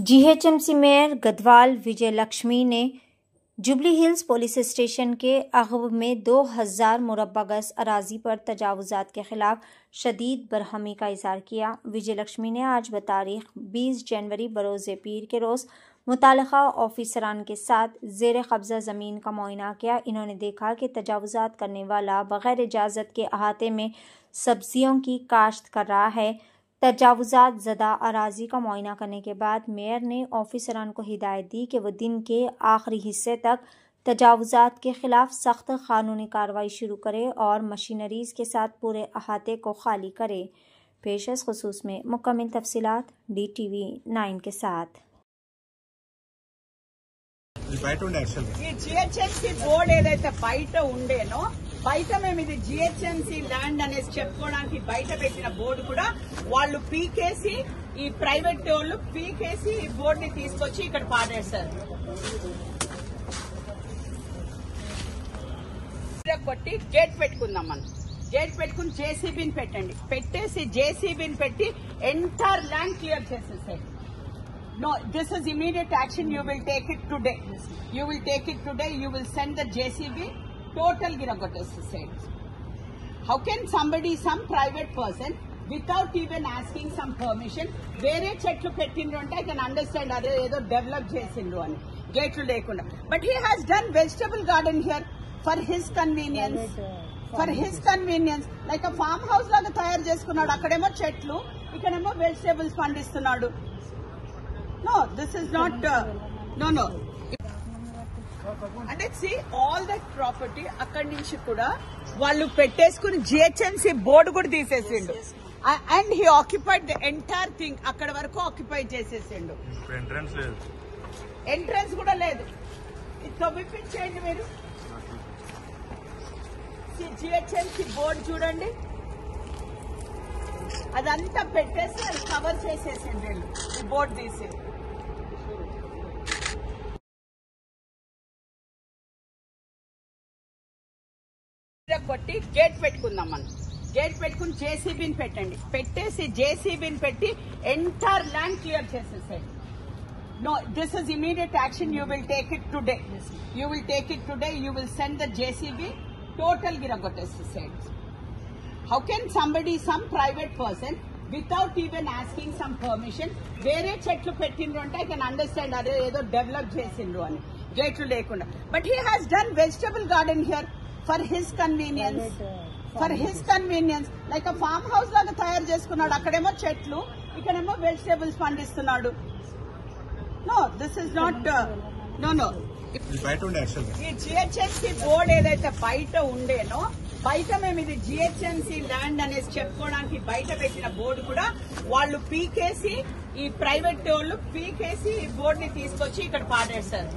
GHMC mayor Garhwal Vijayalakshmi ने jubilee hills police station के अगब में 2000 मुरब्बा गज अराजी पर तजावुजात के खिलाफ शदीद बरहमी का इज़हार किया। विजयलक्ष्मी ने आज बतारीख 20 जनवरी बरोज़े पीर के रोज़ मुतालिका ऑफिसरान के साथ ज़ेर कब्ज़ा ज़मीन का मुआयना किया। इन्होंने देखा कि तजावुजात करने वाला बग़ैर इजाज़त के अहाते में सब्जियों की काश्त कर रहा है। तजावुजात ज़दा अराजी का मुआयना करने के बाद मेयर ने ऑफिसरान को हिदायत दी कि वह दिन के आखिरी हिस्से तक तजावुजात के खिलाफ सख्त कानूनी कार्रवाई शुरू करे और मशीनरीज के साथ पूरे अहाते को खाली करे। पेश इस खुसूस में मुकम्मल तफसीलात DTV 9 के साथ। జిహెచ్ఎంసీ బోర్డు ఏదైతే బయట ఉండేనో బయట మేము ఇది జిహెచ్ఎంసీ ల్యాండ్ అనేసి చెప్పుకోవడానికి బయట పెట్టిన బోర్డు కూడా వాళ్ళు పీకేసి ఈ ప్రైవేట్ వాళ్ళు పీకేసి ఈ బోర్డుని తీసుకొచ్చి ఇక్కడ పాడేశారు. కొట్టి గేట్ పెట్టుకుందాం, మనం గేట్ పెట్టుకుని జేసీబీని పెట్టండి, పెట్టేసి జేసీబీని పెట్టి ఎంటైర్ ల్యాండ్ క్లియర్ చేసేసాయి. No, this is immediate action. You will take it today. You will take it today. You will send the JCB. Total Giragotas. How can somebody, some private person, without even asking some permission, వేరే చెట్లు పెట్టిండ్రు I can understand అదే ఏదో develop చేసిండ్రు అని గేట్లు లేకుండా. But he has done vegetable garden here for his convenience. For his convenience, like a farm house లాగా తయారు చేసుకున్నాడు. అక్కడేమో చెట్లు, ఇక్కడేమో వెజిటబుల్స్ పండిస్తున్నాడు. No, this is not, no. And let's see, all that property akkadi nunchi kuda vallu pettesukoni GHMC board kuda teesesindu. And he occupied the entire thing. Akkada varaku occupy chesesindu. Entrance ledu. Entrance kuda ledu. Itto vippincheyandi meeru. See, GHMC board chudandi. అదంతా పెట్టేసి అది cover చేసేసింది ఈ board తీసి. కొట్టి gate పెట్టుకుందాం, మనం gate పెట్టుకుని జేసీబీని పెట్టండి, పెట్టేసి జేసీబీని పెట్టి ఎంటైర్ ల్యాండ్ క్లియర్ చేసేసాయి. No, this is immediate action. You will take it today. You will take it today. You will send the JCB. Total Giragotas. How can somebody, some private person, without even asking some permission, వేరే చెట్లు పెట్టిండ్రు I can understand అదే ఏదో develop చేసిండ్రు అని గేట్లు లేకుండా. But he has done vegetable garden here for his convenience. For his convenience, like a farm house లాగా తయారు చేసుకున్నాడు. అక్కడేమో చెట్లు, ఇక్కడేమో వెజిటబుల్స్ పండిస్తున్నాడు. No, this is not, no. ఈ జిహెచ్ఎంసీ బోర్డు ఏదైతే బయట ఉండేనో బయట మేము ఇది జిహెచ్ఎంసీ ల్యాండ్ అనేసి చెప్పుకోవడానికి బయట పెట్టిన బోర్డు కూడా వాళ్ళు పీకేసి ఈ ప్రైవేట్ వాళ్ళు పీకేసి ఈ బోర్డుని తీసుకొచ్చి ఇక్కడ పాడేశారు.